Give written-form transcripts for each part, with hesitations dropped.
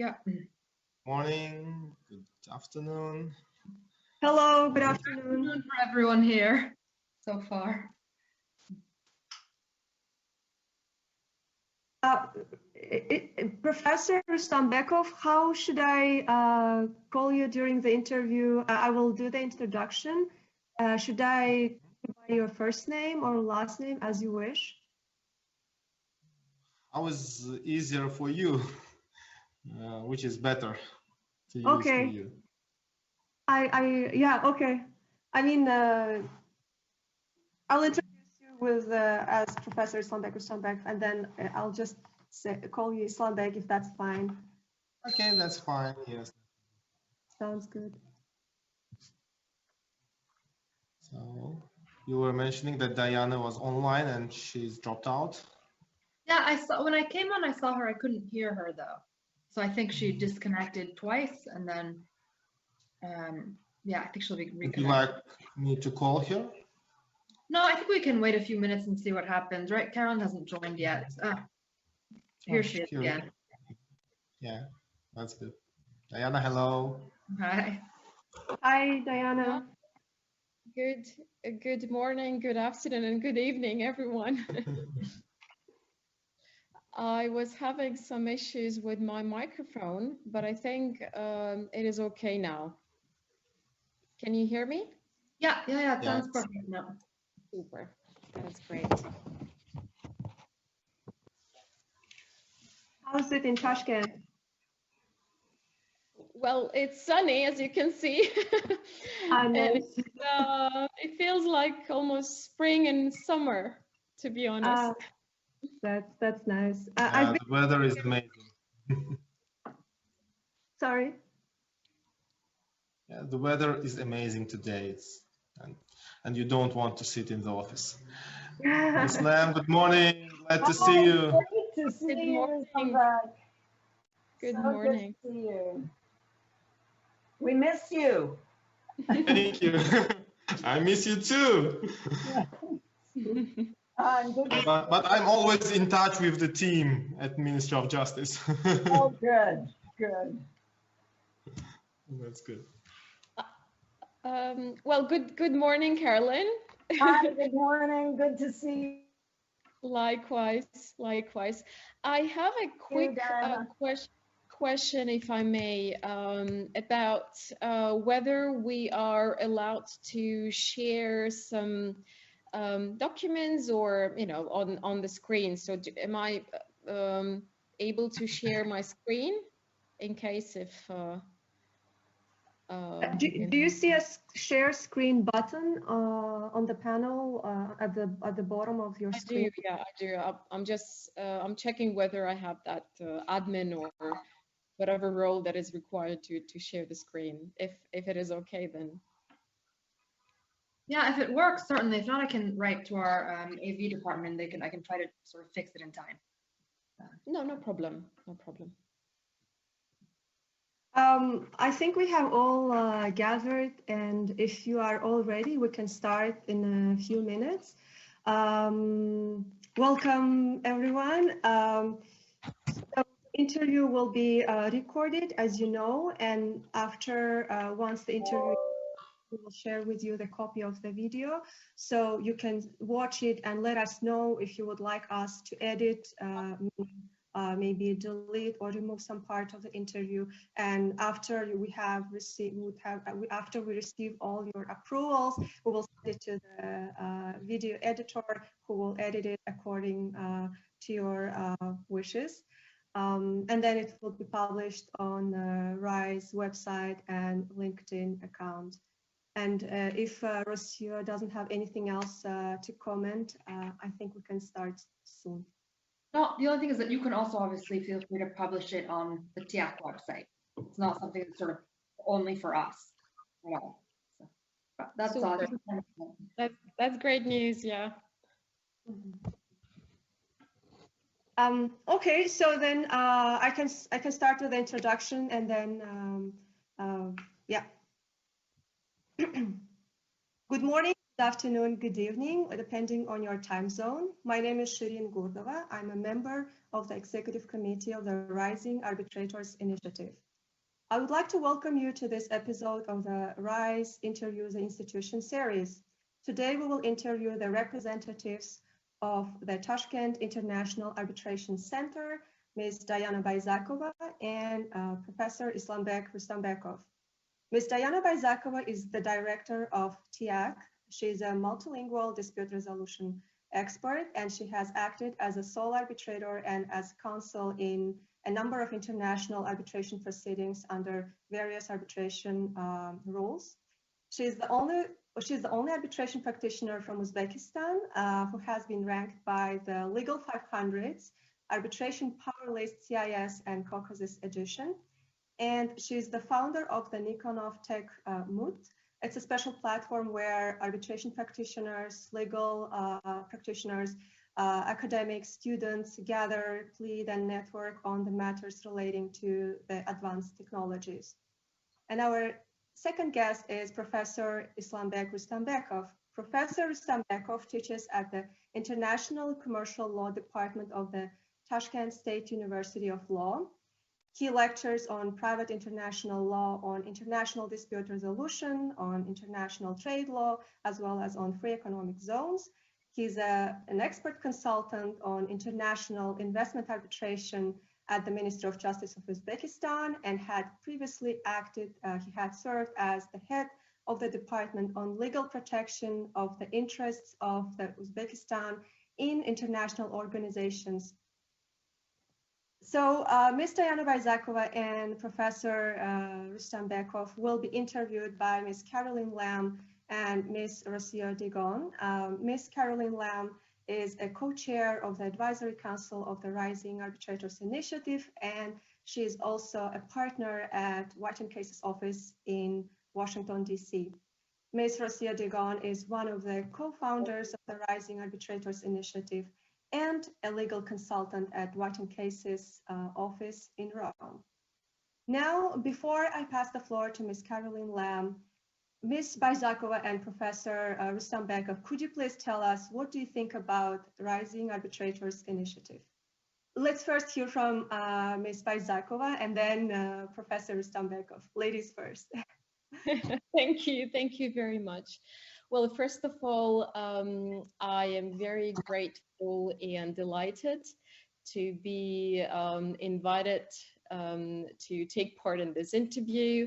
Yeah. Morning, good afternoon. Hello, good afternoon. For everyone here so far. Professor Stambekov, how should I call you during the interview? I will do the introduction. Should I by your first name or last name, as you wish? How is easier for you? Which is better to use Okay. for you? Yeah, okay. I mean, I'll introduce you with as Professor Stambek or Stambek, and then I'll just call you Stambek if that's fine. Okay, that's fine. Yes. Sounds good. So you were mentioning that Diana was online and she's dropped out. Yeah, I saw when I came on, I saw her. I couldn't hear her though, so I think she disconnected twice, and then yeah, I think she'll be reconnected. Would you like me to call her? No, I think we can wait a few minutes and see what happens. Right, Carolyn hasn't joined yet. Here she is again. Yeah, that's good. Diana, hello. Hi. Hi, Diana. Good morning, good afternoon, and good evening, everyone. I was having some issues with my microphone, but I think it is okay now. Can you hear me? Yeah, it sounds perfect now. Super, that's great. How's it in Tashkent? Well, it's sunny, as you can see. And it feels like almost spring and summer, to be honest. That's nice. The weather is amazing. Sorry? Yeah, the weather is amazing today. And you don't want to sit in the office. Islam, good morning. Glad to see you. Great to see you. Come back. Good So morning. Good to see you. We miss you. Thank you. I miss you too. But I'm always in touch with the team at Ministry of Justice. Oh, good, good. That's good. Well, good morning, Carolyn. Hi, good morning. Good to see you. Likewise. I have a quick question, if I may, about whether we are allowed to share some documents or, on the screen. So am I able to share my screen in case if... do you see a share screen button on the panel at the bottom of your screen? I do. I'm checking whether I have that admin or whatever role that is required to share the screen. If it is okay, then. Yeah, if it works, certainly. If not, I can write to our AV department. I can try to sort of fix it in time. No problem. No problem. I think we have all gathered, and if you are all ready, we can start in a few minutes. Welcome, everyone. The interview will be recorded, as you know, and after, once the interview, we will share with you the copy of the video, so you can watch it and let us know if you would like us to edit, maybe delete or remove some part of the interview. And after we after we receive all your approvals, we will send it to the video editor, who will edit it according to your wishes. And then it will be published on RAI's website and LinkedIn account. And if Rocio doesn't have anything else to comment, I think we can start soon. No, the only thing is that you can also obviously feel free to publish it on the TIAC website. It's not something that's sort of only for us at all. So that's Super. all. That's great news, yeah. Okay, so then I can start with the introduction, and then yeah. Good morning, Good afternoon, good evening, depending on your time zone. My name is Shirin Gurdova. I'm a member of the Executive Committee of the Rising Arbitrators Initiative. I would like to welcome you to this episode of the RAI's Interview the Institution series. Today, we will interview the representatives of the Tashkent International Arbitration Center, Ms. Diana Bayzakova and Professor Islanbek Rustambekov. Ms. Diana Bayzakova is the director of TIAC. She is a multilingual dispute resolution expert, and she has acted as a sole arbitrator and as counsel in a number of international arbitration proceedings under various arbitration rules. She's the only arbitration practitioner from Uzbekistan who has been ranked by the Legal 500's Arbitration Power List CIS and Caucasus edition. And she's the founder of the Nikonov Tech Moot. It's a special platform where arbitration practitioners, legal practitioners, academics, students gather, plead, and network on the matters relating to the advanced technologies. And our second guest is Professor Islanbek Rustambekov. Professor Rustambekov teaches at the International Commercial Law Department of the Tashkent State University of Law. He lectures on private international law, on international dispute resolution, on international trade law, as well as on free economic zones. He's an expert consultant on international investment arbitration at the Ministry of Justice of Uzbekistan and had previously he had served as the head of the Department on Legal Protection of the Interests of the Uzbekistan in international organizations. So Ms. Diana Bayzakova and Professor Rustambekov will be interviewed by Ms. Caroline Lam and Ms. Rocio Digon. Ms. Caroline Lam is a co-chair of the Advisory Council of the Rising Arbitrators Initiative, and she is also a partner at White & Case's office in Washington, D.C. Ms. Rocio Digon is one of the co-founders of the Rising Arbitrators Initiative and a legal consultant at White & Case's office in Rome. Now, before I pass the floor to Ms. Caroline Lam, Ms. Bayzakova and Professor Rustambekov, could you please tell us what do you think about Rising Arbitrators Initiative? Let's first hear from Ms. Bayzakova and then Professor Rustambekov. Ladies first. Thank you very much. Well, first of all, I am very grateful and delighted to be invited to take part in this interview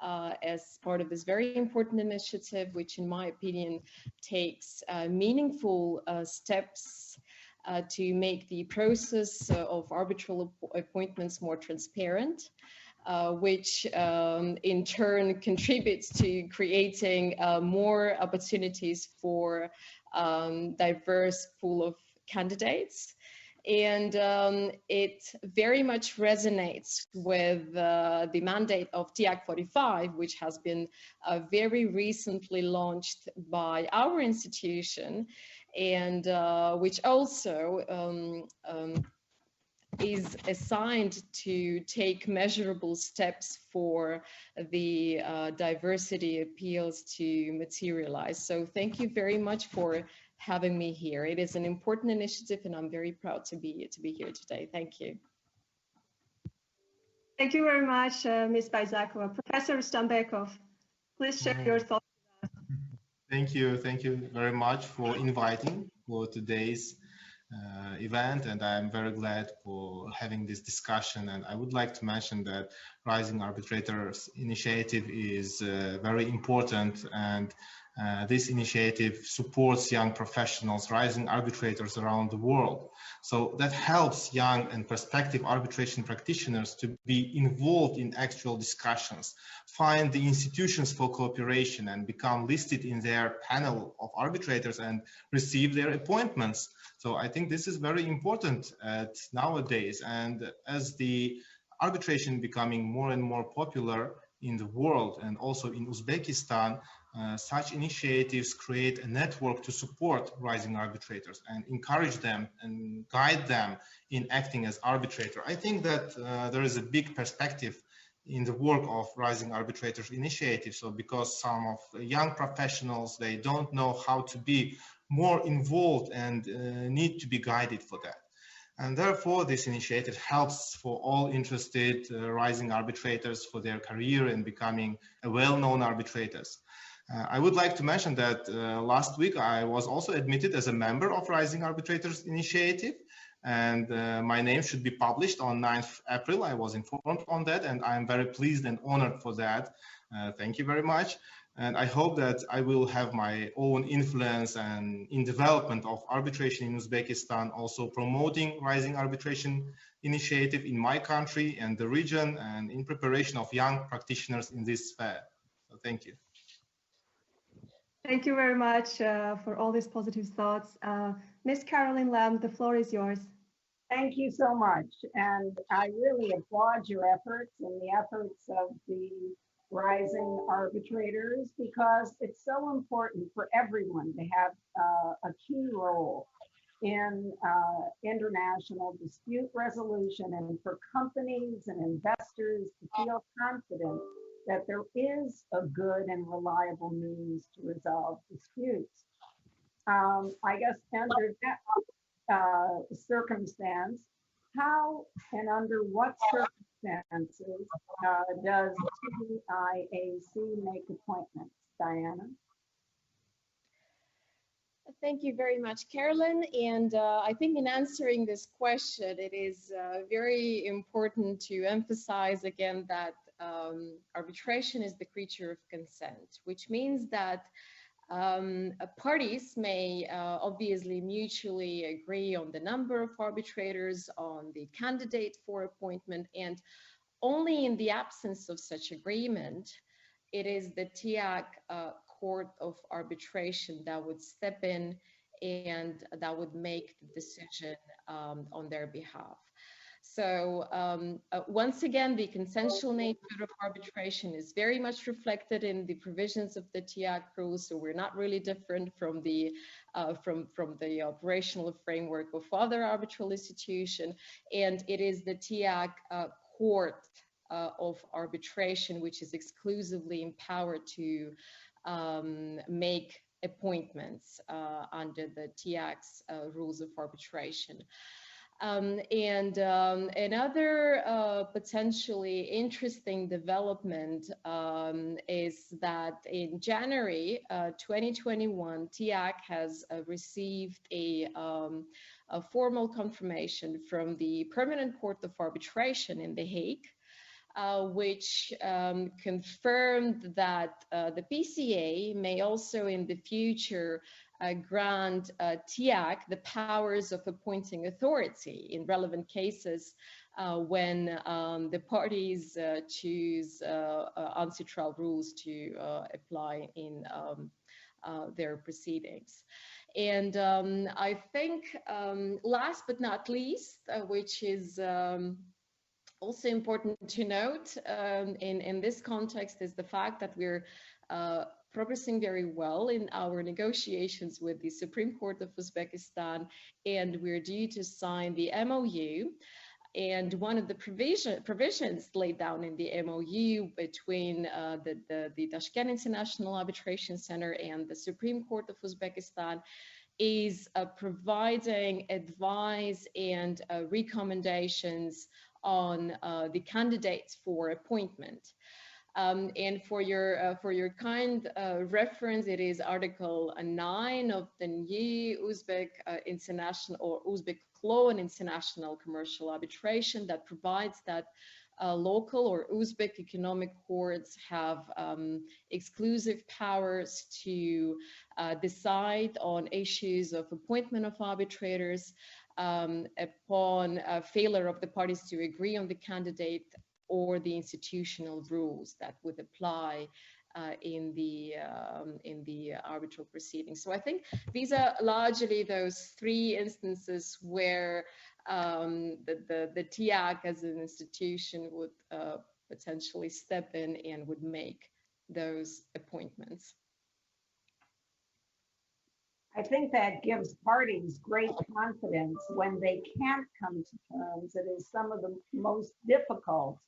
as part of this very important initiative, which in my opinion takes meaningful steps to make the process of arbitral appointments more transparent. Which in turn contributes to creating more opportunities for diverse pool of candidates. And it very much resonates with the mandate of TIAC 45, which has been very recently launched by our institution, and which also is assigned to take measurable steps for the diversity appeals to materialize. So thank you very much for having me here. It is an important initiative and I'm very proud to be here today. Thank you. Thank you very much, Ms. Bayzakova. Professor Rustambekov, please share your thoughts with us. Thank you very much for inviting for today's event, and I'm very glad for having this discussion. And I would like to mention that Rising Arbitrators Initiative is very important, and this initiative supports young professionals, rising arbitrators around the world. So that helps young and prospective arbitration practitioners to be involved in actual discussions, find the institutions for cooperation and become listed in their panel of arbitrators and receive their appointments. So I think this is very important nowadays, and as the arbitration becoming more and more popular in the world and also in Uzbekistan, such initiatives create a network to support rising arbitrators and encourage them and guide them in acting as arbitrator. I think that there is a big perspective in the work of Rising Arbitrators Initiative. So because some of young professionals, they don't know how to be more involved and need to be guided for that. And therefore, this initiative helps for all interested rising arbitrators for their career and becoming a well-known arbitrators. I would like to mention that last week I was also admitted as a member of Rising Arbitrators Initiative, and my name should be published on 9th April. I was informed on that, and I am very pleased and honored for that. Thank you very much. And I hope that I will have my own influence and in development of arbitration in Uzbekistan, also promoting Rising Arbitration Initiative in my country and the region, and in preparation of young practitioners in this sphere. So thank you. Thank you very much for all these positive thoughts. Ms. Caroline Lamb, the floor is yours. Thank you so much. And I really applaud your efforts and the efforts of the rising arbitrators, because it's so important for everyone to have a key role in international dispute resolution, and for companies and investors to feel confident that there is a good and reliable means to resolve disputes. I guess under that circumstance, how and under what circumstances does TIAC make appointments? Diana? Thank you very much, Carolyn. And I think in answering this question, it is very important to emphasize again that arbitration is the creature of consent, which means that parties may obviously mutually agree on the number of arbitrators, on the candidate for appointment, and only in the absence of such agreement, it is the TIAC Court of Arbitration that would step in and that would make the decision on their behalf. So once again, the consensual nature of arbitration is very much reflected in the provisions of the TIAC rules. So we're not really different from the operational framework of other arbitral institutions. And it is the TIAC Court of Arbitration which is exclusively empowered to make appointments under the TIAC's rules of arbitration. Another potentially interesting development is that in January 2021, TIAC has received a formal confirmation from the Permanent Court of Arbitration in The Hague, which confirmed that the PCA may also in the future grant TIAC the powers of appointing authority in relevant cases when the parties choose UNCITRAL rules to apply in their proceedings. And I think last but not least, which is also important to note in this context, is the fact that we're progressing very well in our negotiations with the Supreme Court of Uzbekistan, and we're due to sign the MOU. And one of the provisions laid down in the MOU between the Tashkent International Arbitration Center and the Supreme Court of Uzbekistan is providing advice and recommendations on the candidates for appointment. And for your kind reference, it is Article 9 of the new Uzbek international or Uzbek law and international commercial arbitration that provides that local or Uzbek economic courts have exclusive powers to decide on issues of appointment of arbitrators upon failure of the parties to agree on the candidate or the institutional rules that would apply in the arbitral proceedings. So I think these are largely those three instances where the TIAC as an institution would potentially step in and would make those appointments. I think that gives parties great confidence when they can't come to terms. It is some of the most difficult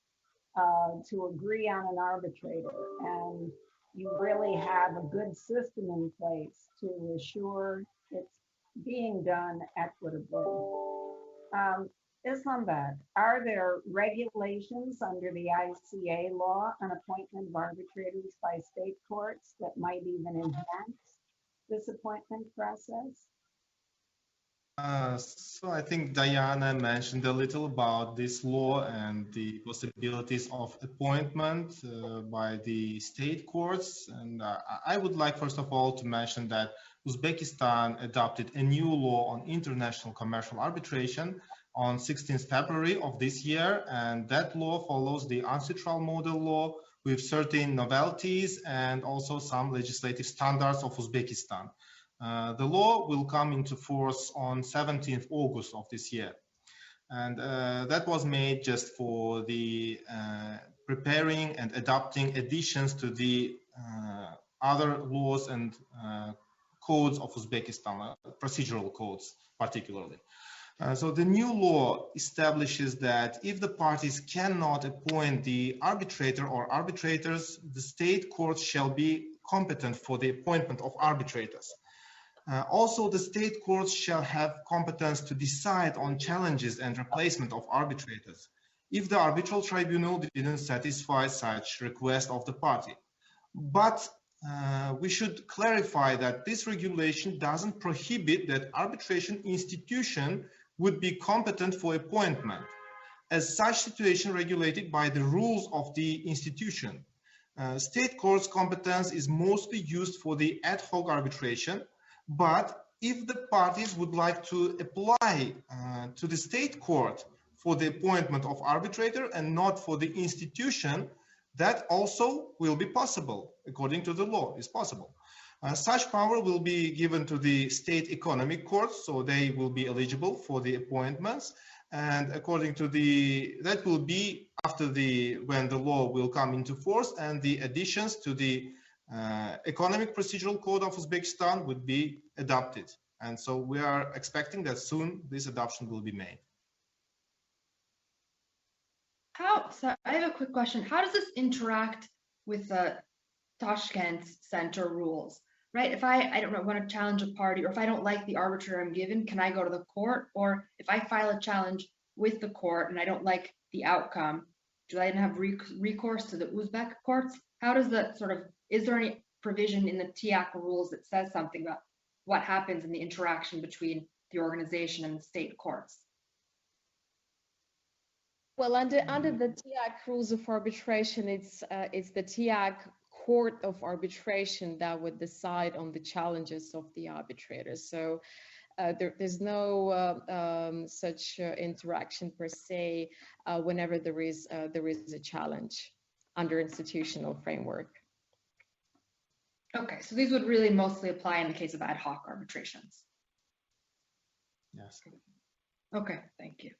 to agree on an arbitrator, and you really have a good system in place to assure it's being done equitably. Islamabad, are there regulations under the ICA law on appointment of arbitrators by state courts that might even enhance this appointment process? So I think Diana mentioned a little about this law and the possibilities of appointment by the state courts. And I would like, first of all, to mention that Uzbekistan adopted a new law on international commercial arbitration on 16th February of this year. And that law follows the ancestral model law with certain novelties and also some legislative standards of Uzbekistan. The law will come into force on 17th August of this year. And that was made just for the preparing and adopting additions to the other laws and codes of Uzbekistan, procedural codes particularly. So the new law establishes that if the parties cannot appoint the arbitrator or arbitrators, the state courts shall be competent for the appointment of arbitrators. Also, the state courts shall have competence to decide on challenges and replacement of arbitrators if the arbitral tribunal didn't satisfy such request of the party. But we should clarify that this regulation doesn't prohibit that arbitration institution would be competent for appointment, as such situation regulated by the rules of the institution. State courts' competence is mostly used for the ad hoc arbitration, but if the parties would like to apply to the state court for the appointment of arbitrator and not for the institution, that also will be possible, according to the law, is possible. Such power will be given to the state economic courts, so they will be eligible for the appointments. And according to that will be after when the law will come into force and the additions to the economic procedural code of Uzbekistan would be adopted. And so we are expecting that soon this adoption will be made. So I have a quick question. How does this interact with the Tashkent Center rules, right? If I don't know, want to challenge a party, or if I don't like the arbitrator I'm given, can I go to the court? Or if I file a challenge with the court and I don't like the outcome, do I then have recourse to the Uzbek courts? How does that is there any provision in the TIAC rules that says something about what happens in the interaction between the organization and the state courts? Well, under the TIAC rules of arbitration, it's the TIAC Court of Arbitration that would decide on the challenges of the arbitrators. So there's no such interaction per se whenever there is a challenge under institutional framework. Okay, so these would really mostly apply in the case of ad hoc arbitrations. Yes. Okay, thank you.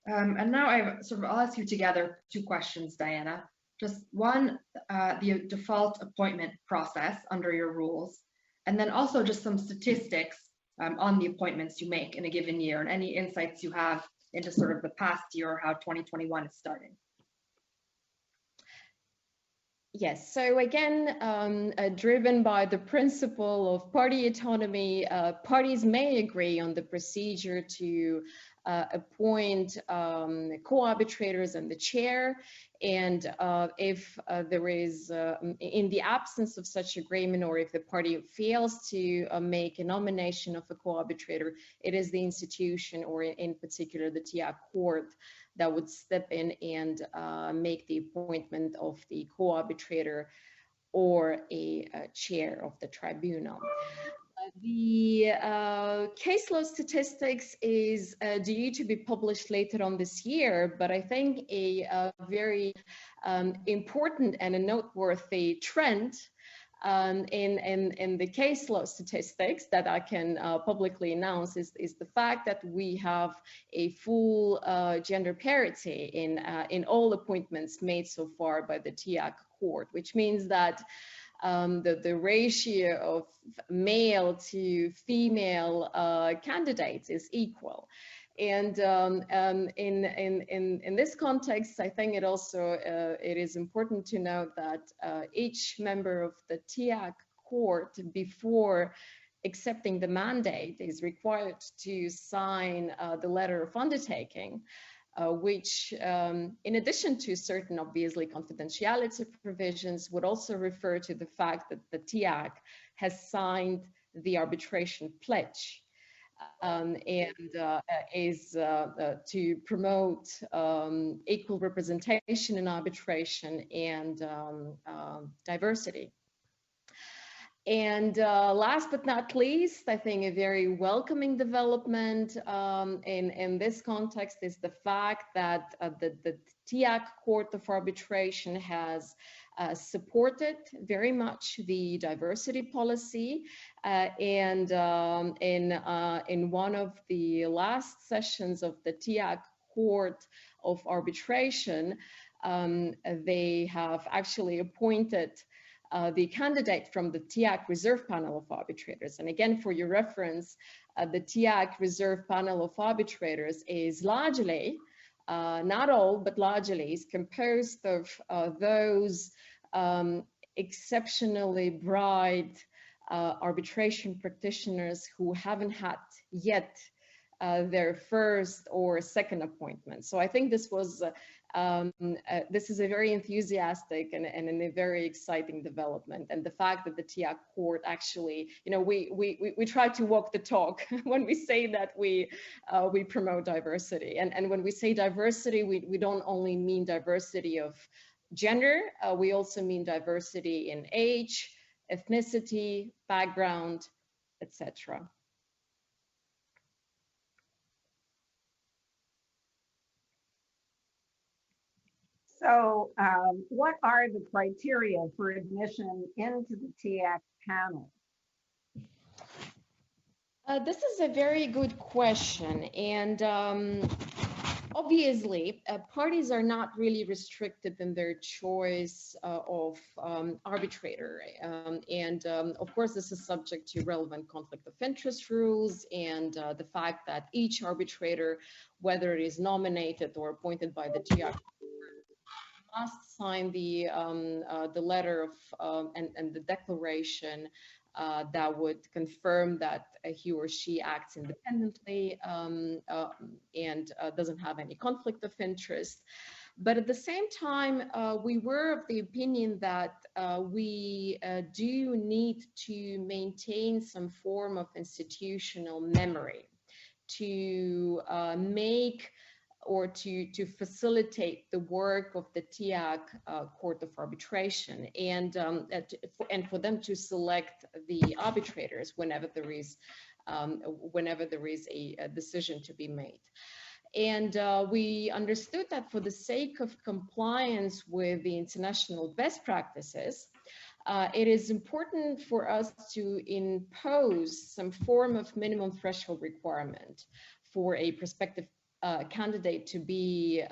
And now I'll ask you together two questions, Diana. Just one, the default appointment process under your rules, and then also just some statistics on the appointments you make in a given year, and any insights you have into the past year or how 2021 is starting. Yes, so again, driven by the principle of party autonomy, parties may agree on the procedure to appoint co-arbitrators and the chair, and if there is, in the absence of such agreement, or if the party fails to make a nomination of a co-arbitrator, it is the institution, or in particular the TIAC court, that would step in and make the appointment of the co-arbitrator or a chair of the tribunal. The case law statistics is due to be published later on this year, but I think a very important and a noteworthy trend in the case law statistics that I can publicly announce is the fact that we have a full gender parity in all appointments made so far by the TIAC court, which means that the ratio of male to female candidates is equal. And in this context, I think it also it is important to note that each member of the TIAC court, before accepting the mandate, is required to sign the letter of undertaking, which, in addition to certain obviously confidentiality provisions, would also refer to the fact that the TIAC has signed the arbitration pledge. And is to promote equal representation in arbitration and diversity. And last but not least, I think a very welcoming development in this context is the fact that the TIAC Court of Arbitration has supported very much the diversity policy, and in one of the last sessions of the TIAC Court of Arbitration, they have actually appointed the candidate from the TIAC Reserve Panel of Arbitrators. And again, for your reference, the TIAC Reserve Panel of Arbitrators is largely, not all, but largely is composed of those exceptionally bright arbitration practitioners who haven't had yet their first or second appointment. So I think this was this is a very enthusiastic and a very exciting development. And the fact that the TIAC court actually, we try to walk the talk when we say that we promote diversity. And when we say diversity, we don't only mean diversity of gender, we also mean diversity in age, ethnicity, background, etc. So what are the criteria for admission into the TIAC panel? This is a very good question. And obviously, parties are not really restricted in their choice of arbitrator. Of course, this is subject to relevant conflict of interest rules and the fact that each arbitrator, whether it is nominated or appointed by the TIAC, must sign the letter of and the declaration that would confirm that he or she acts independently and doesn't have any conflict of interest. But at the same time, we were of the opinion that we do need to maintain some form of institutional memory to make or to facilitate the work of the TIAC Court of Arbitration, and for them to select the arbitrators whenever there is a decision to be made. And we understood that for the sake of compliance with the international best practices, it is important for us to impose some form of minimum threshold requirement for a prospective candidate to be,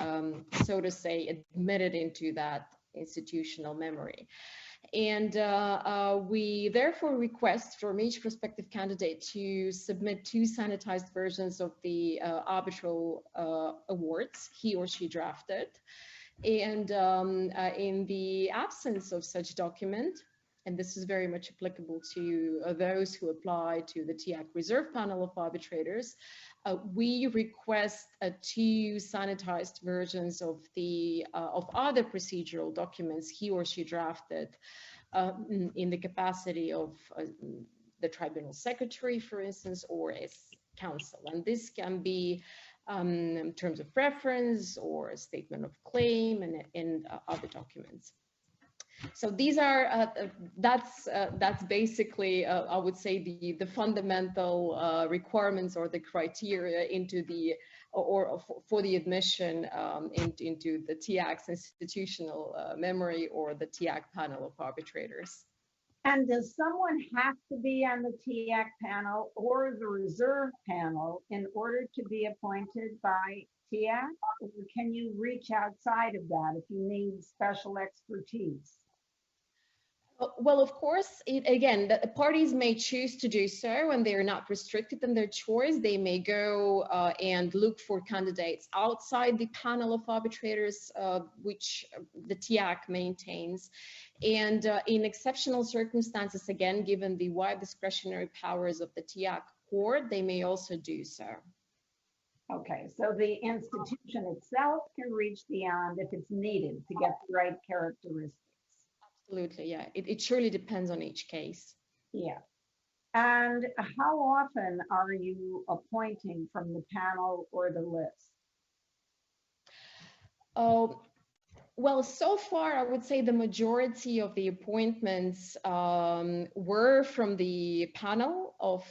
so to say, admitted into that institutional memory. And we therefore request from each prospective candidate to submit 2 sanitized versions of the arbitral awards he or she drafted. And in the absence of such document, and this is very much applicable to those who apply to the TIAC Reserve Panel of Arbitrators, we request 2 sanitized versions of the of other procedural documents he or she drafted in the capacity of the tribunal secretary, for instance, or as counsel. And this can be terms of reference or a statement of claim and other documents. So these are that's basically I would say the fundamental requirements or the criteria into the or for the admission into the TIAC's institutional memory or the TIAC panel of arbitrators. And does someone have to be on the TIAC panel or the reserve panel in order to be appointed by TIAC, or can you reach outside of that if you need special expertise? Well, of course, again, the parties may choose to do so, and they are not restricted in their choice. They may go and look for candidates outside the panel of arbitrators, which the TIAC maintains. And in exceptional circumstances, again, given the wide discretionary powers of the TIAC court, they may also do so. Okay, so the institution itself can reach beyond if it's needed to get the right characteristics. Absolutely, yeah. It surely depends on each case. Yeah. And how often are you appointing from the panel or the list? Well, so far, I would say the majority of the appointments were from the panel of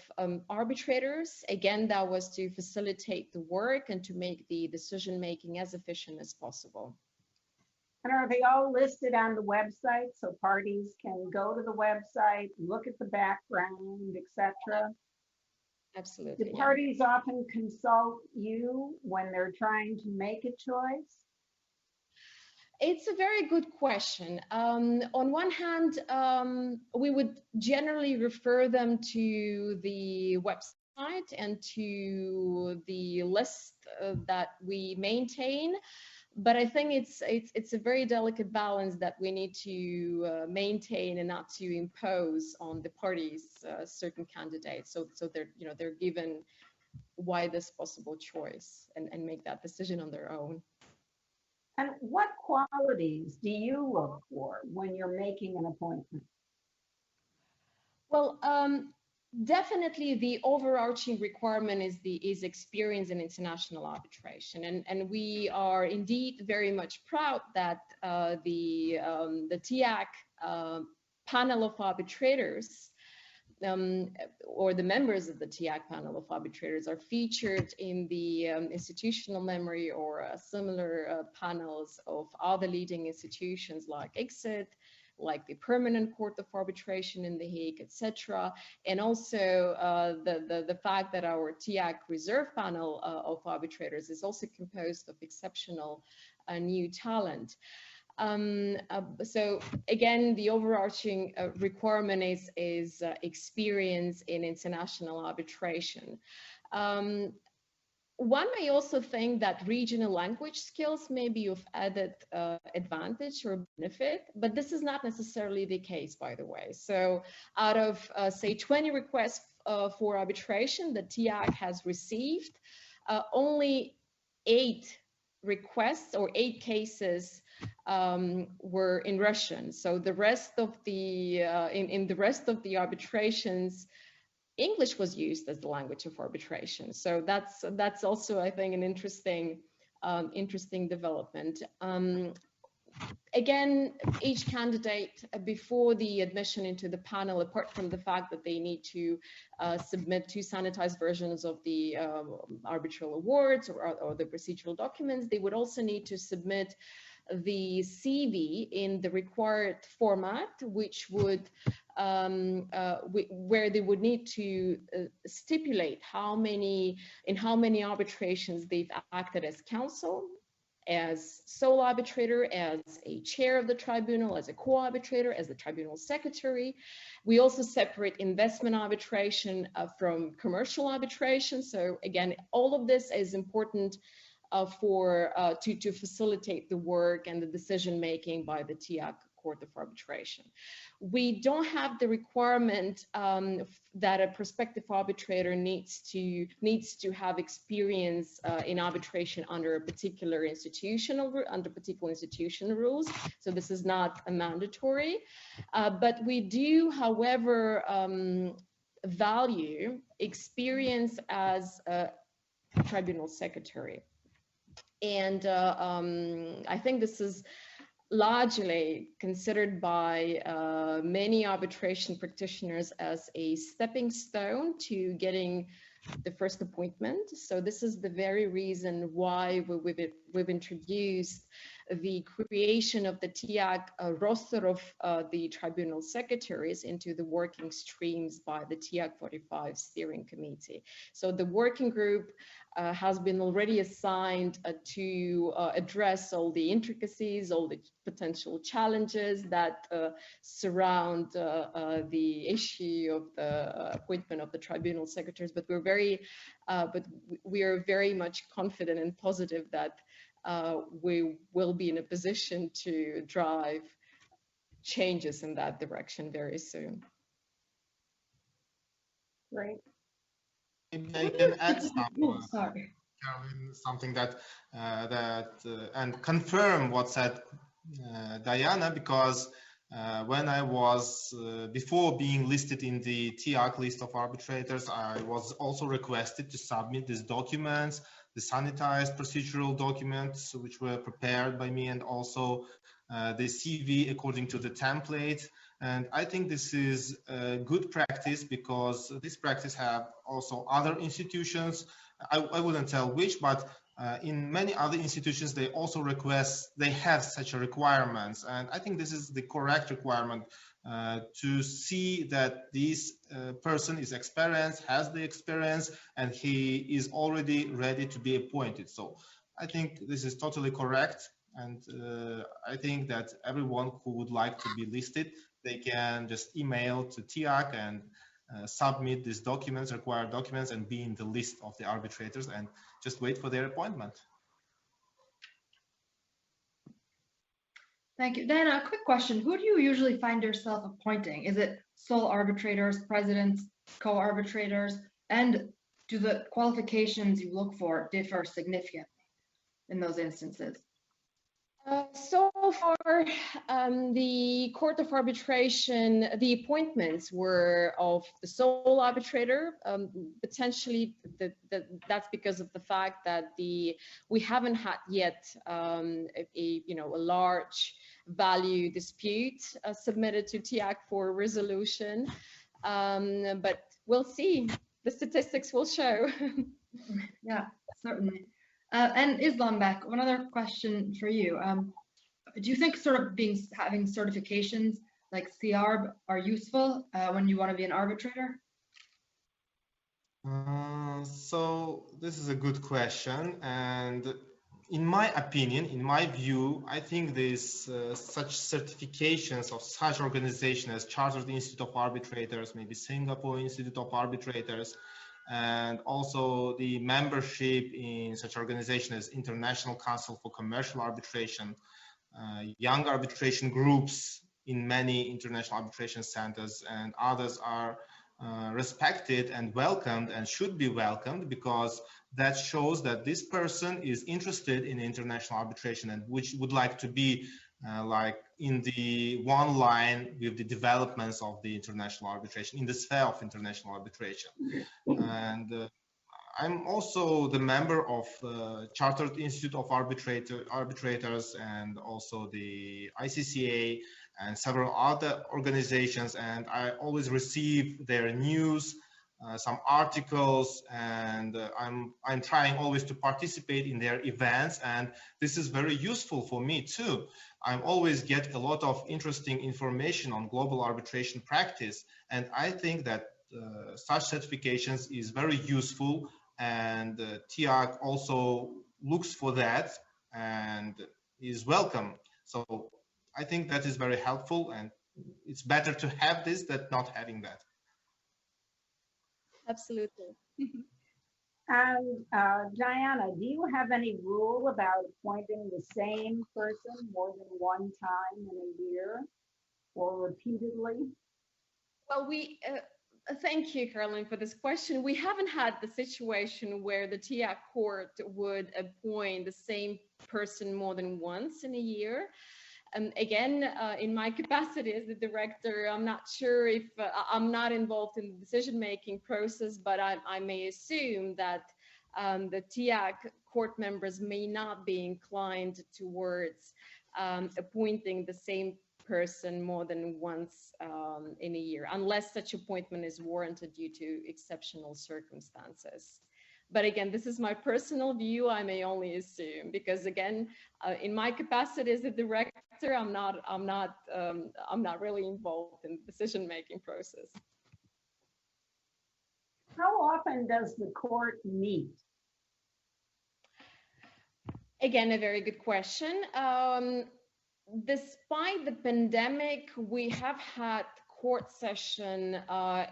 arbitrators. Again, that was to facilitate the work and to make the decision-making as efficient as possible. And are they all listed on the website so parties can go to the website, look at the background, etc.? Absolutely. Do parties often consult you when they're trying to make a choice? It's a very good question. On one hand, we would generally refer them to the website and to the list that we maintain. But I think it's a very delicate balance that we need to maintain and not to impose on the parties certain candidates. So they're given widest possible choice and make that decision on their own. And what qualities do you look for when you're making an appointment? Well, definitely the overarching requirement is experience in international arbitration, and we are indeed very much proud that the TIAC panel of arbitrators or the members of the TIAC panel of arbitrators are featured in the institutional memory or similar panels of other leading institutions like ICSID, like the Permanent Court of Arbitration in The Hague, etc. And also the fact that our TIAC reserve panel of arbitrators is also composed of exceptional new talent. So again, the overarching requirement is experience in international arbitration. One may also think that regional language skills may be of added advantage or benefit, but this is not necessarily the case, by the way. So out of, say, 20 requests for arbitration that TIAC has received, only 8 requests or 8 cases were in Russian. So the rest of the, in the rest of the arbitrations, English was used as the language of arbitration. So that's also, I think, an interesting development. Again, each candidate before the admission into the panel, apart from the fact that they need to submit 2 sanitized versions of the arbitral awards or the procedural documents, they would also need to submit the CV in the required format, which would where they would need to stipulate in how many arbitrations they've acted as counsel, as sole arbitrator, as a chair of the tribunal, as a co-arbitrator, as the tribunal secretary. We also separate investment arbitration from commercial arbitration. So again, all of this is important to facilitate the work and the decision making by the TIAC Court of Arbitration. We don't have the requirement that a prospective arbitrator needs to have experience in arbitration under particular institutional rules. So this is not a mandatory, but we do, however, value experience as a tribunal secretary. And I think this is largely considered by many arbitration practitioners as a stepping stone to getting the first appointment. So this is the very reason why we've introduced the creation of the TIAC roster of the tribunal secretaries into the working streams by the TIAC 45 steering committee. So the working group has been already assigned to address all the intricacies, all the potential challenges that surround the issue of the appointment of the tribunal secretaries. But we are very much confident and positive that we will be in a position to drive changes in that direction very soon. Great. Maybe I can add some, Sorry. Caroline, something that and confirm what said Diana, because when I was before being listed in the TIAC list of arbitrators, I was also requested to submit these documents, the sanitized procedural documents which were prepared by me, and also the CV according to the template. And I think this is a good practice, because this practice have also other institutions. I wouldn't tell which, but in many other institutions, they also they have such a requirements. And I think this is the correct requirement to see that this person is experienced, has the experience, and he is already ready to be appointed. So I think this is totally correct. And I think that everyone who would like to be listed, they can just email to TIAC and submit these documents, required documents, and be in the list of the arbitrators and just wait for their appointment. Thank you. Diana, a quick question. Who do you usually find yourself appointing? Is it sole arbitrators, presidents, co-arbitrators? And do the qualifications you look for differ significantly in those instances? So far, the Court of Arbitration, the appointments were of the sole arbitrator. Potentially, that's because of the fact that we haven't had yet a large value dispute submitted to TIAC for resolution. But we'll see. The statistics will show. Yeah, certainly. And Islambeck, one other question for you. Do you think having certifications like CARB are useful when you want to be an arbitrator? So this is a good question, and in my opinion, in my view, I think there's such certifications of such organizations as Chartered Institute of Arbitrators, maybe Singapore Institute of Arbitrators, and also the membership in such organizations as International Council for Commercial Arbitration, young arbitration groups in many international arbitration centers, and others are respected and welcomed and should be welcomed, because that shows that this person is interested in international arbitration and which would like to be like in the one line with the developments of the international arbitration, in the sphere of international arbitration. And I'm also the member of Chartered Institute of Arbitrators, and also the ICCA and several other organizations, and I always receive their news, some articles, and I'm trying always to participate in their events, and this is very useful for me too. I always get a lot of interesting information on global arbitration practice, and I think that such certifications is very useful, and TIAC also looks for that and is welcome. So I think that is very helpful, and it's better to have this than not having that. Absolutely. And Diana, do you have any rule about appointing the same person more than one time in a year or repeatedly? Well, thank you, Caroline, for this question. We haven't had the situation where the TIAC court would appoint the same person more than once in a year. Again, in my capacity as the director, I'm not sure if I'm not involved in the decision-making process, but I may assume that the TIAC court members may not be inclined towards appointing the same person more than once in a year, unless such appointment is warranted due to exceptional circumstances. But again, this is my personal view. I may only assume, because again, in my capacity as a director, I'm not really involved in the decision-making process. How often does the court meet? Again, a very good question. Despite the pandemic, we have had court session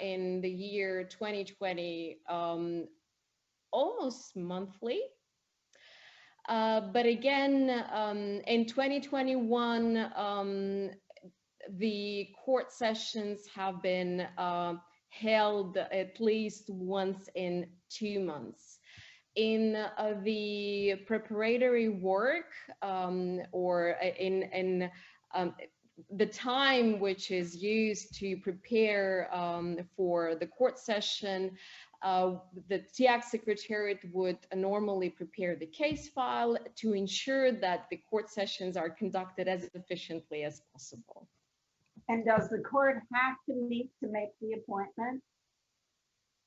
in the year 2020 almost monthly. But again, in 2021, the court sessions have been held at least once in 2 months. In the preparatory work or in the time which is used to prepare for the court session, the TIAC Secretariat would normally prepare the case file to ensure that the court sessions are conducted as efficiently as possible. And does the court have to meet to make the appointment?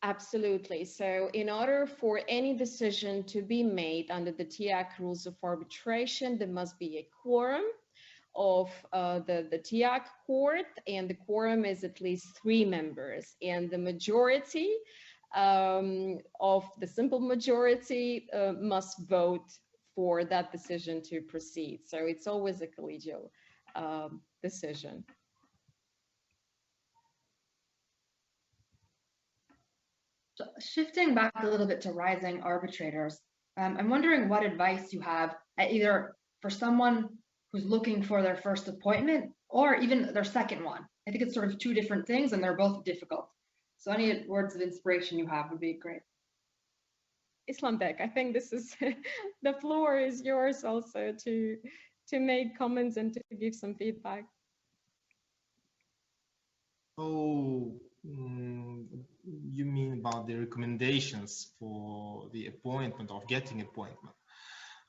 Absolutely. So in order for any decision to be made under the TIAC rules of arbitration, there must be a quorum of the TIAC court, and the quorum is at least 3 members, and the majority of the simple majority must vote for that decision to proceed. So it's always a collegial decision. Shifting back a little bit to rising arbitrators, I'm wondering what advice you have either for someone who's looking for their first appointment or even their second one. I think it's sort of 2 different things and they're both difficult. So any words of inspiration you have would be great. Islamberg, I think this is the floor is yours also to make comments and to give some feedback. Oh, you mean about the recommendations for the appointment, of getting appointment?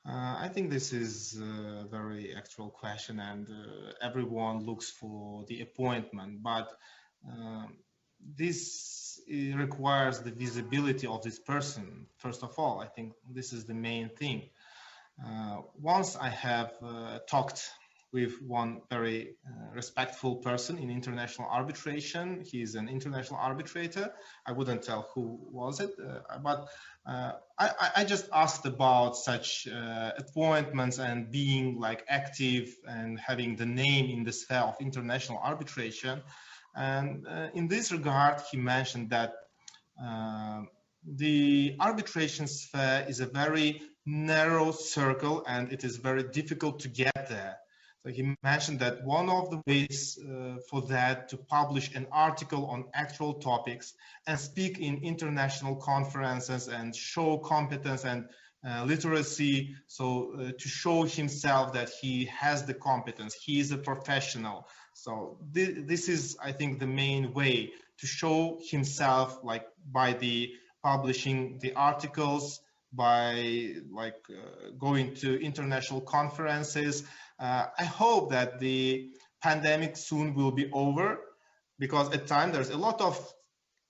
I think this is a very actual question, and everyone looks for the appointment, but this requires the visibility of this person. First of all, I think this is the main thing. Once I have talked with one very respectful person in international arbitration. He's an international arbitrator. I wouldn't tell who was it, but I just asked about such appointments and being like active and having the name in the sphere of international arbitration. And in this regard, he mentioned that the arbitration sphere is a very narrow circle and it is very difficult to get there. So he mentioned that one of the ways for that to publish an article on actual topics and speak in international conferences and show competence and literacy, so to show himself that he has the competence, he is a professional. So this is, I think, the main way to show himself, like by the publishing the articles, by like going to international conferences. I hope that the pandemic soon will be over, because at times there's a lot of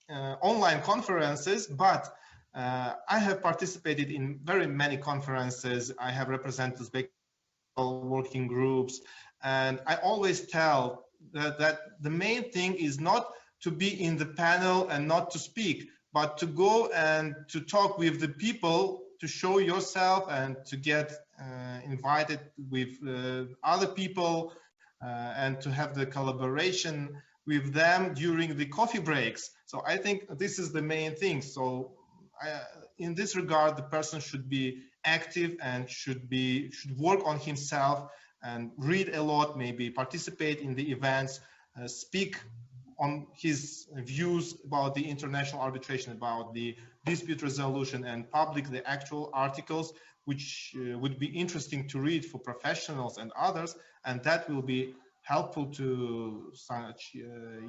online conferences, but I have participated in very many conferences. I have represented Uzbek working groups, and I always tell that the main thing is not to be in the panel and not to speak, but to go and to talk with the people, to show yourself and to get invited with other people and to have the collaboration with them during the coffee breaks. So I think this is the main thing. So in this regard, the person should be active and should work on himself and read a lot, maybe participate in the events, speak on his views about the international arbitration, about the dispute resolution, and publish the actual articles, which would be interesting to read for professionals and others, and that will be helpful to such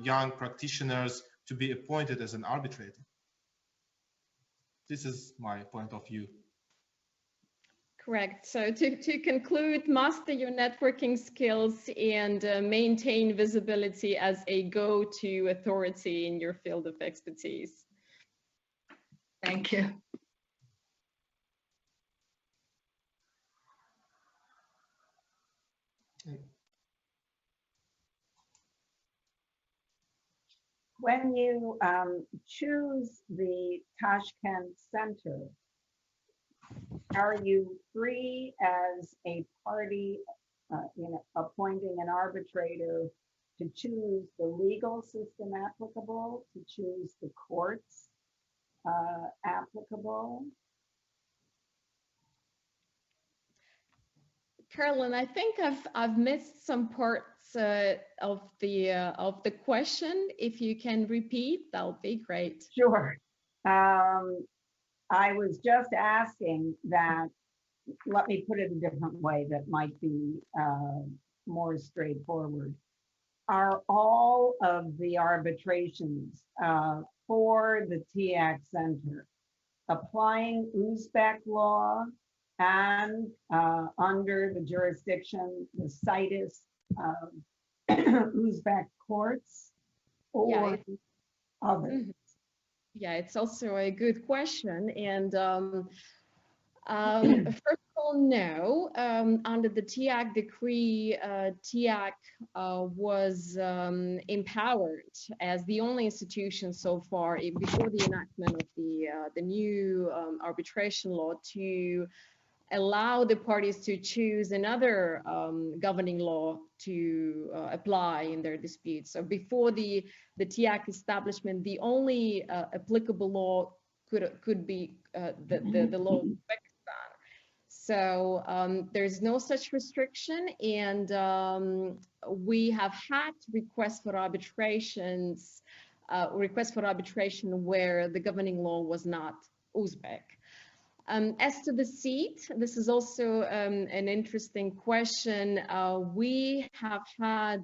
young practitioners to be appointed as an arbitrator. This is my point of view. Correct. So to conclude, master your networking skills and maintain visibility as a go-to authority in your field of expertise. Thank you. When you choose the Tashkent Center, are you free as a party appointing an arbitrator to choose the legal system applicable, to choose the courts applicable? Carolyn, I think I've missed some parts of the question. If you can repeat, that would be great. Sure. I was just asking that, let me put it a different way that might be more straightforward. Are all of the arbitrations for the TIAC Center applying Uzbek law and under the jurisdiction, the CITES Uzbek courts, or others? Yeah, it's also a good question. And first of all, no. Under the TIAC decree, TIAC was empowered as the only institution so far before the enactment of the new arbitration law to allow the parties to choose another governing law to apply in their disputes. So before the TIAC establishment, the only applicable law could be the law of Uzbekistan. So there's no such restriction, and we have had requests for arbitration where the governing law was not Uzbek. As to the seat, this is also an interesting question. We have had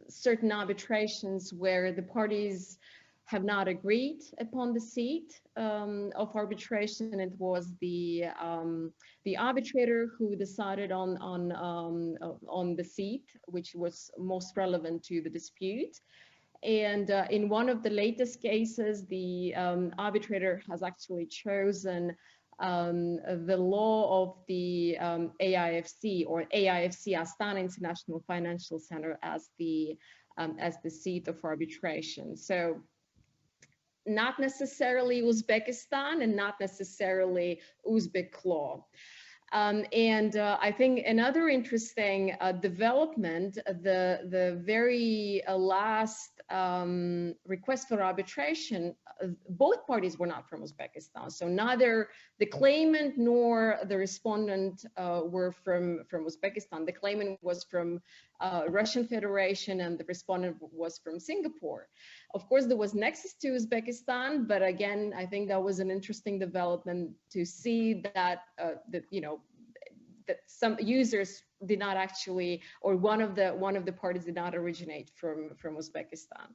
certain arbitrations where the parties have not agreed upon the seat of arbitration. It was the arbitrator who decided on the seat, which was most relevant to the dispute. And in one of the latest cases, the arbitrator has actually chosen the law of the AIFC, or AIFC Astana International Financial Center, as the seat of arbitration. So not necessarily Uzbekistan and not necessarily Uzbek law. And I think another interesting development, the very last request for arbitration, both parties were not from Uzbekistan. So neither the claimant nor the respondent were from Uzbekistan. The claimant was from Russian Federation and the respondent was from Singapore. Of course, there was nexus to Uzbekistan, but again, I think that was an interesting development to see that that some users did not actually, or one of the parties did not originate from Uzbekistan.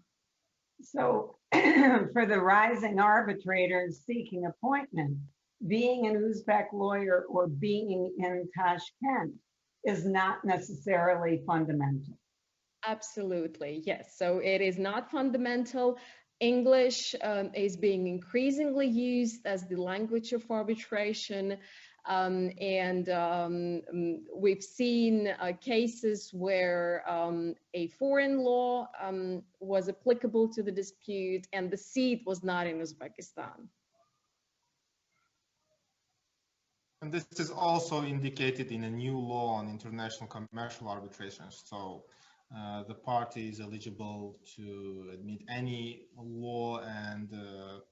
So for the rising arbitrators seeking appointment, being an Uzbek lawyer or being in Tashkent is not necessarily fundamental. Absolutely, yes. So it is not fundamental. English is being increasingly used as the language of arbitration. We've seen cases where a foreign law was applicable to the dispute and the seat was not in Uzbekistan. And this is also indicated in a new law on international commercial arbitration. So the party is eligible to admit any law, and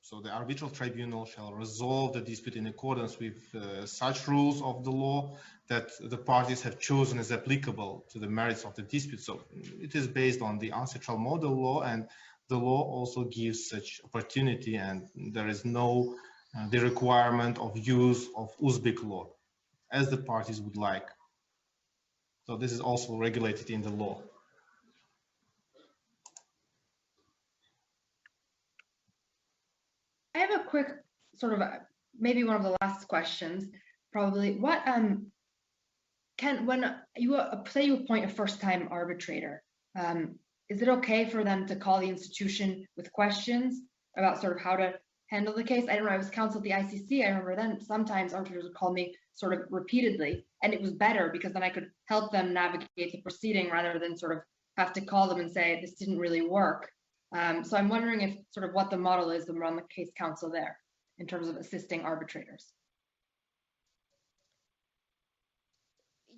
so the arbitral tribunal shall resolve the dispute in accordance with such rules of the law that the parties have chosen as applicable to the merits of the dispute. So it is based on the ancestral model law, and the law also gives such opportunity, and there is no the requirement of use of Uzbek law as the parties would like. So this is also regulated in the law. I have a quick sort of maybe one of the last questions, probably. What when you say you appoint a first-time arbitrator, is it okay for them to call the institution with questions about sort of how to handle the case? I don't know. I was counsel at the ICC. I remember then sometimes arbitrators would call me sort of repeatedly, and it was better because then I could help them navigate the proceeding rather than sort of have to call them and say this didn't really work. So I'm wondering if sort of what the model is when we're on the case counsel there in terms of assisting arbitrators.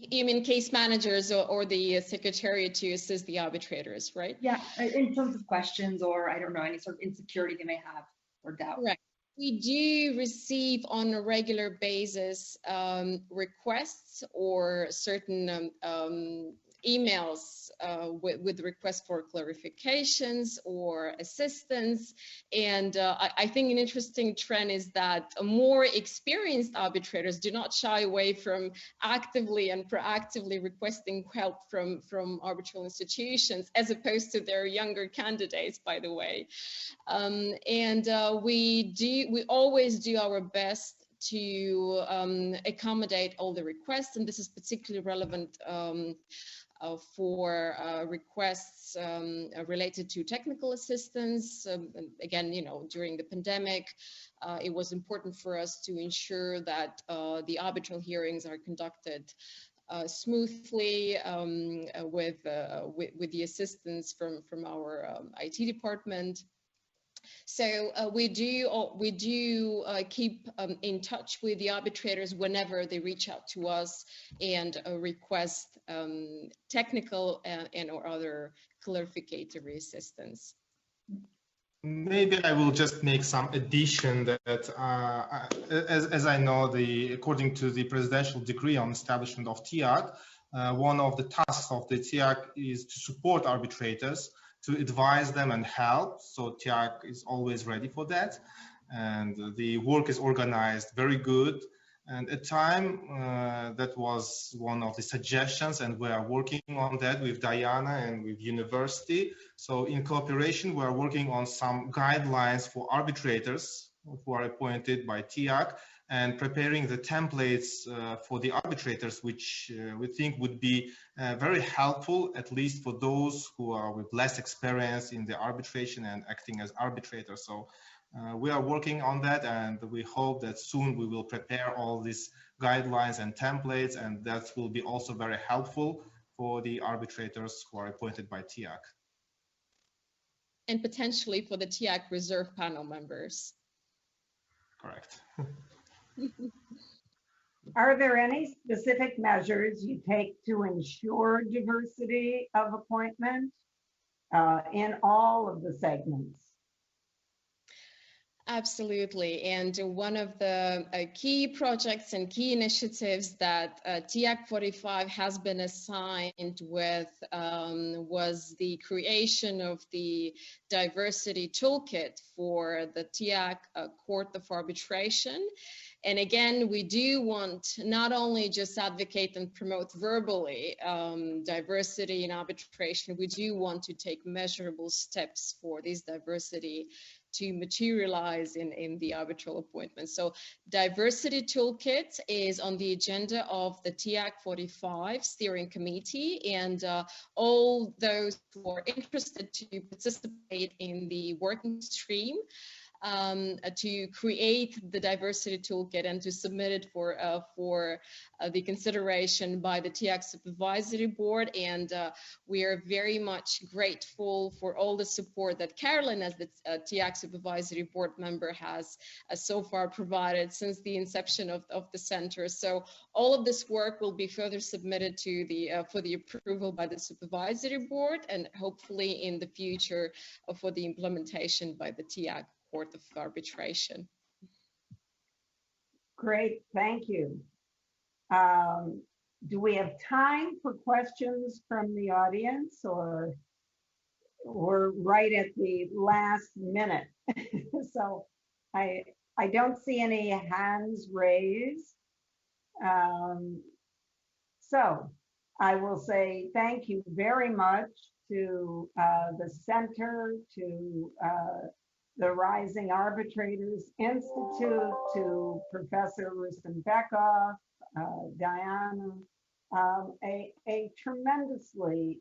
You mean case managers or the secretariat to assist the arbitrators, right? Yeah, in terms of questions or I don't know, any sort of insecurity they may have or doubt. Right. We do receive on a regular basis requests or certain emails with requests for clarifications or assistance. And I think an interesting trend is that more experienced arbitrators do not shy away from actively and proactively requesting help from arbitral institutions, as opposed to their younger candidates, by the way. We always do our best to accommodate all the requests, and this is particularly relevant for requests related to technical assistance. Again, you know, during the pandemic, it was important for us to ensure that the arbitral hearings are conducted smoothly with the assistance from our IT department. So we do keep in touch with the arbitrators whenever they reach out to us and request technical and or other clarificatory assistance. Maybe I will just make some addition that as I know, according to the presidential decree on establishment of TIAC, one of the tasks of the TIAC is to support arbitrators, to advise them and help. So TIAC is always ready for that. And the work is organized very good. And at time, that was one of the suggestions, and we are working on that with Diana and with university. So in cooperation, we are working on some guidelines for arbitrators who are appointed by TIAC and preparing the templates for the arbitrators, which we think would be very helpful, at least for those who are with less experience in the arbitration and acting as arbitrators. So we are working on that, and we hope that soon we will prepare all these guidelines and templates, and that will be also very helpful for the arbitrators who are appointed by TIAC. And potentially for the TIAC reserve panel members. Correct. Are there any specific measures you take to ensure diversity of appointment in all of the segments? Absolutely. And one of the key projects and key initiatives that TIAC 45 has been assigned with was the creation of the diversity toolkit for the TIAC Court of Arbitration. And again, we do want not only just advocate and promote verbally diversity in arbitration, we do want to take measurable steps for this diversity to materialize in the arbitral appointment. So diversity toolkit is on the agenda of the TIAC 45 steering committee, and all those who are interested to participate in the working stream to create the diversity toolkit and to submit it for the consideration by the TIAC Supervisory Board. And we are very much grateful for all the support that Carolyn, as the TIAC Supervisory Board member, has so far provided since the inception of the center. So all of this work will be further submitted to for the approval by the Supervisory Board, and hopefully in the future for the implementation by the TIAC Court of Arbitration. Great, thank you. Do we have time for questions from the audience, or we're right at the last minute? So I don't see any hands raised. So I will say thank you very much to the center, to the Rising Arbitrators Institute, to Professor Rustam Bekov, Diana, a tremendously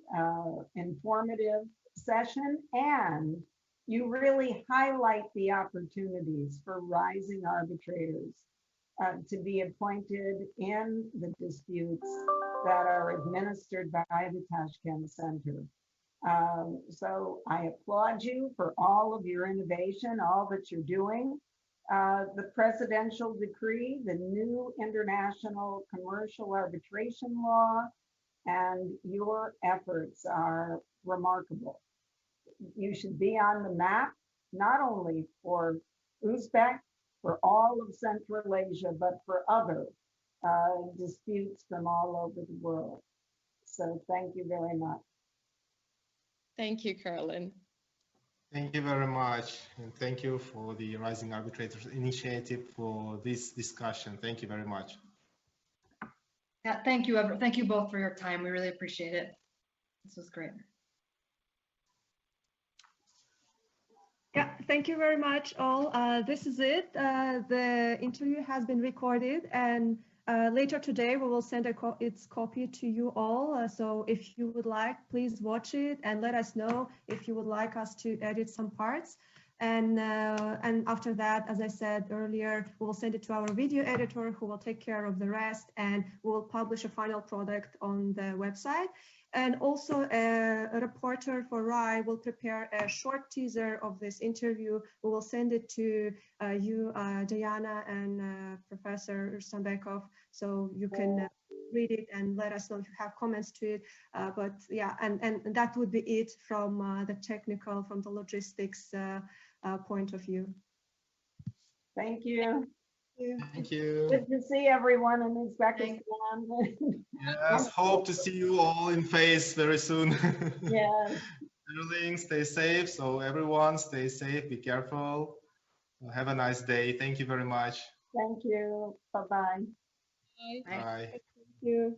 informative session, and you really highlight the opportunities for rising arbitrators to be appointed in the disputes that are administered by the Tashkent Center. So I applaud you for all of your innovation, all that you're doing. The presidential decree, the new international commercial arbitration law, and your efforts are remarkable. You should be on the map, not only for Uzbek, for all of Central Asia, but for other disputes from all over the world. So thank you very much. Thank you, Carolyn. Thank you very much. And thank you for the Rising Arbitrators Initiative for this discussion. Thank you very much. Yeah, thank you, thank you both for your time. We really appreciate it. This was great. Yeah, thank you very much, all. This is it. The interview has been recorded, and later today we will send its copy to you all. So if you would like, please watch it and let us know if you would like us to edit some parts. And after that, as I said earlier, we will send it to our video editor, who will take care of the rest, and we will publish a final product on the website. And also a reporter for RAI will prepare a short teaser of this interview. We will send it to you, Diana, and Professor Stambekov, so you can read it and let us know if you have comments to it. But yeah, and that would be it from the technical, from the logistics point of view. Thank you. Thank you. Good to see everyone in Uzbekistan. Yes, hope to see you all in face very soon. Yes. Everything, stay safe. So everyone, stay safe, be careful. Have a nice day. Thank you very much. Thank you. Bye-bye. Bye. Bye. Thank you.